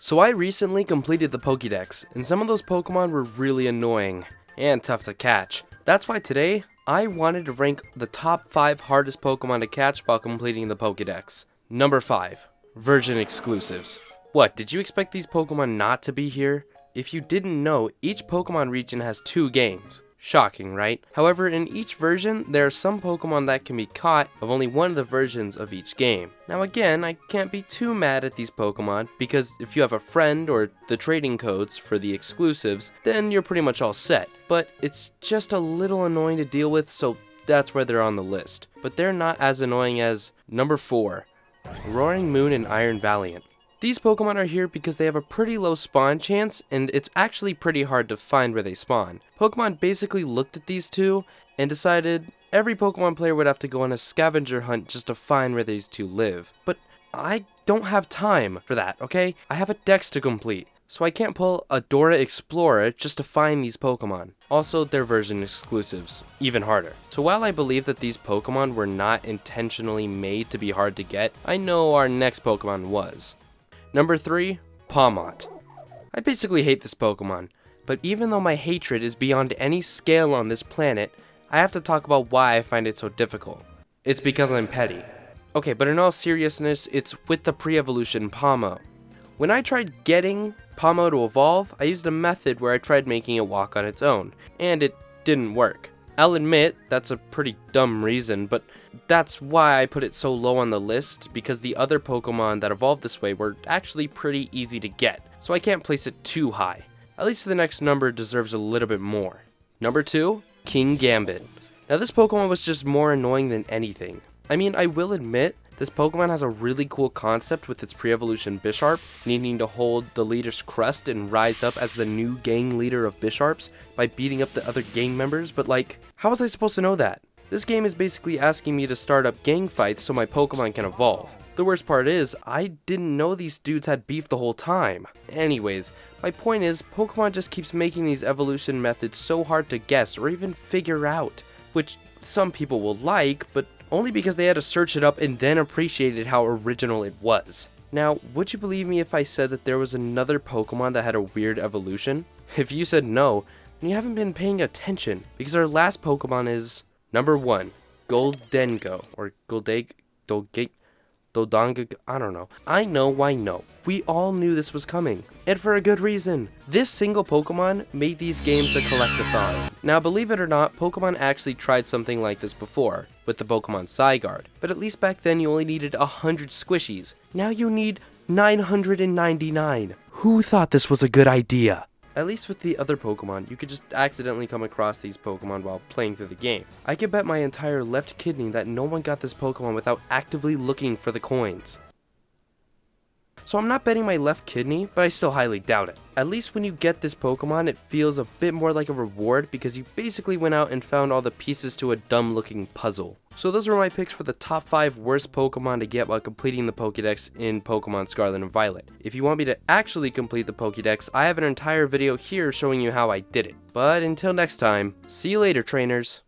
So I recently completed the Pokédex, and some of those Pokemon were really annoying and tough to catch. That's why today, I wanted to rank the top 5 hardest Pokemon to catch while completing the Pokédex. Number 5. Version Exclusives. What, did you expect these Pokemon not to be here? If you didn't know, each Pokemon region has 2 games. Shocking, right? However, in each version, there are some Pokemon that can be caught of only one of the versions of each game. Now again, I can't be too mad at these Pokemon, because if you have a friend or the trading codes for the exclusives, then you're pretty much all set. But it's just a little annoying to deal with, so that's why they're on the list. But they're not as annoying as number 4, Roaring Moon and Iron Valiant. These Pokemon are here because they have a pretty low spawn chance, and it's actually pretty hard to find where they spawn. Pokemon basically looked at these two and decided every Pokemon player would have to go on a scavenger hunt just to find where these two live. But I don't have time for that, okay? I have a dex to complete, so I can't pull a Dora Explorer just to find these Pokemon. Also, they're version exclusives, even harder. So while I believe that these Pokemon were not intentionally made to be hard to get, I know our next Pokemon was. Number 3, Pomo. I basically hate this Pokemon, but even though my hatred is beyond any scale on this planet, I have to talk about why I find it so difficult. It's because I'm petty. Okay, but in all seriousness, it's with the pre-evolution Pomo. When I tried getting Pomo to evolve, I used a method where I tried making it walk on its own, and it didn't work. I'll admit, that's a pretty dumb reason, but that's why I put it so low on the list, because the other Pokemon that evolved this way were actually pretty easy to get, so I can't place it too high. At least the next number deserves a little bit more. Number 2, King Gambit. Now this Pokemon was just more annoying than anything. I mean, I will admit, this Pokemon has a really cool concept with its pre-evolution Bisharp, needing to hold the leader's crest and rise up as the new gang leader of Bisharps by beating up the other gang members, but like, how was I supposed to know that? This game is basically asking me to start up gang fights so my Pokemon can evolve. The worst part is, I didn't know these dudes had beef the whole time. Anyways, my point is, Pokemon just keeps making these evolution methods so hard to guess or even figure out, which some people will like, but only because they had to search it up and then appreciated how original it was. Now, would you believe me if I said that there was another Pokemon that had a weird evolution? If you said no, then you haven't been paying attention, because our last Pokemon is number 1, Goldengo, or Dodong, I don't know. I know why no. We all knew this was coming, and for a good reason. This single Pokemon made these games a collectathon. Now believe it or not, Pokemon actually tried something like this before, with the Pokemon Zygarde, but at least back then you only needed 100 squishies. Now you need 999. Who thought this was a good idea? At least with the other Pokemon, you could just accidentally come across these Pokemon while playing through the game. I could bet my entire left kidney that no one got this Pokemon without actively looking for the coins. So I'm not betting my left kidney, but I still highly doubt it. At least when you get this Pokemon, it feels a bit more like a reward because you basically went out and found all the pieces to a dumb looking puzzle. So those were my picks for the top 5 worst Pokemon to get while completing the Pokédex in Pokemon Scarlet and Violet. If you want me to actually complete the Pokédex, I have an entire video here showing you how I did it. But until next time, see you later, trainers.